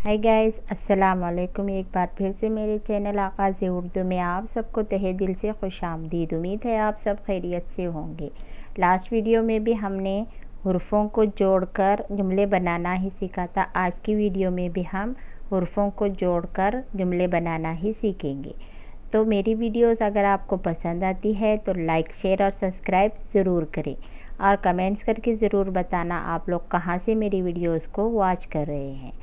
Hi guys, अस्सलाम वालेकुम। एक बार फिर से मेरे चैनल आगाज़ उर्दू में आप सबको तहे दिल से खुशामदीद। उम्मीद है आप सब खैरियत से होंगे। लास्ट वीडियो में भी हमने हुर्फ़ों को जोड़कर जुमले बनाना ही सीखा था। आज की वीडियो में भी हम हुर्फ़ों को जोड़कर जुमले बनाना ही सीखेंगे। तो मेरी वीडियोस अगर आपको पसंद आती है तो लाइक, शेयर और सब्सक्राइब ज़रूर करें और कमेंट्स करके ज़रूर बताना आप लोग कहाँ से मेरी वीडियोस को वॉच कर रहे हैं।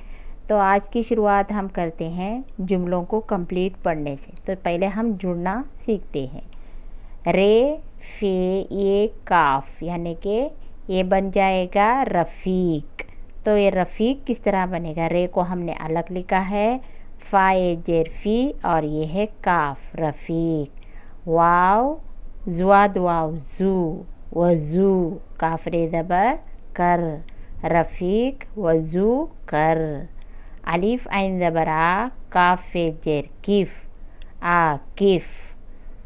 तो आज की शुरुआत हम करते हैं जुमलों को कंप्लीट पढ़ने से। तो पहले हम जुड़ना सीखते हैं। रे, फे, ये काफ, यानी कि ये बन जाएगा रफ़ीक। तो ये रफ़ीक किस तरह बनेगा? रे को हमने अलग लिखा है, फ़ा ए जेरफ़ी, और ये है काफ, रफ़ीक। वाव, ज़ुआद वाव, ज़ू, वज़ू, काफ रे ज़बर कर, रफ़ीक वज़ू कर। अलिफ ऐन ज़बर आ, काफ फे जेर किफ, आ किफ।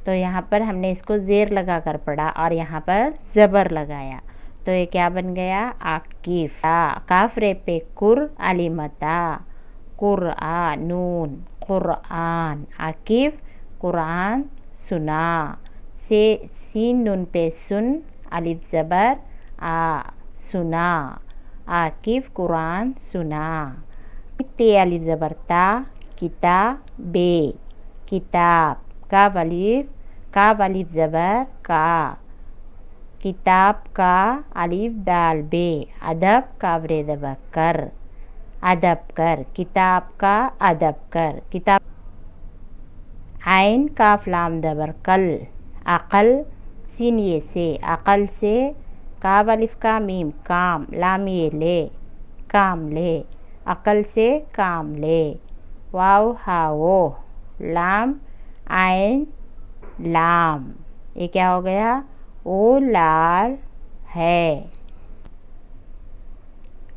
तो यहाँ पर हमने इसको ज़ेर लगा कर पढ़ा और यहाँ पर ज़बर लगाया, तो ये क्या बन गया? आकिफ। काफ रे पे कुर, अलिमता, कुरआ, नून, कुरआन, आकिफ कुरान सुना। से सीन नून पे सुन, अलिफ ज़बर आ, सुना, आकिफ कुरान सुना। ते अलिफ ज़बर ता, किताबे, किताब। काफ अलिफ ज़बर का, किताब का, अलिफ दाल बे। अदब, काफ रे ज़बर कर, अदब कर, किताब का अदब कर, किताब। आइन काफ लाम ज़बर कल, अकल, सीन ये से, अकल से, काफ अलिफ का मीम काम, लाम ये ले, काम ले, अकल से काम ले। वाव हावो, लाम आइन लाम, ये क्या हो गया? ओ लाल है,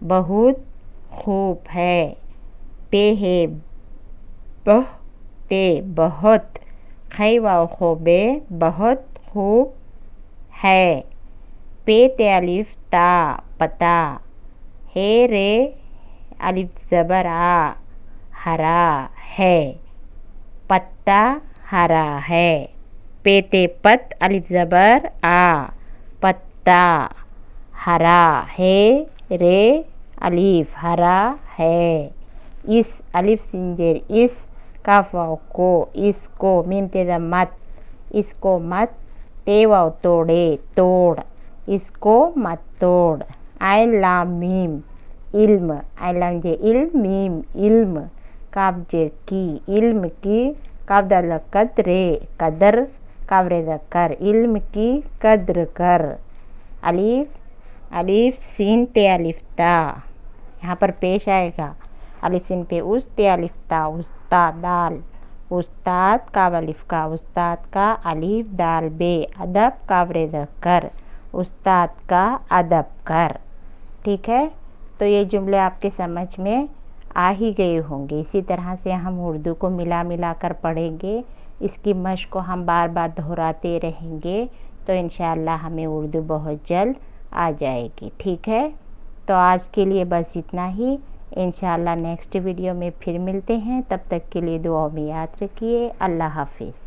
बहुत खूब है। पे है बहते, बहुत, खै वाव खूबे, बहुत खूब है। पे ते अलिफ ता, पता, हे रे अलिफ ज़बर आ, हरा है, पत्ता हरा है। पेते पत, अलिफ ज़बर आ, पत्ता, हरा है, रे अलिफ हरा है। इस अलिफ सिंजेर इस, काफ वाव को, इसको, मीम तेज़ा मत, इसको मत, ते वाव तोड़े, तोड़, इसको मत तोड़। आइन लाम मीम इल्म, आइन लाम जे इल्म, मीम इल्म, काफ जे की, इल्म की, काफ दाल कदरे, कदर, काफ रे दा कर, इल्म की कद्र कर। अलिफ सीन ते अलिफ ता, यहाँ पर पेश आएगा, अलिफ सीन पे उस, ते अलिफ ता, उस्ताद दाल, उस्ताद, काफ अलिफ का, उस्ताद का, अलिफ दाल बे, अदब, काफ रे दा कर, उस्ताद का अदब कर। ठीक है, तो ये जुमले आपके समझ में आ ही गए होंगे। इसी तरह से हम उर्दू को मिला कर पढ़ेंगे। इसकी मश्क को हम बार बार दोहराते रहेंगे, तो इंशाअल्लाह हमें उर्दू बहुत जल्द आ जाएगी। ठीक है, तो आज के लिए बस इतना ही। इंशाअल्लाह नेक्स्ट वीडियो में फिर मिलते हैं। तब तक के लिए दुआ में याद रखिए। अल्लाह हाफिज़।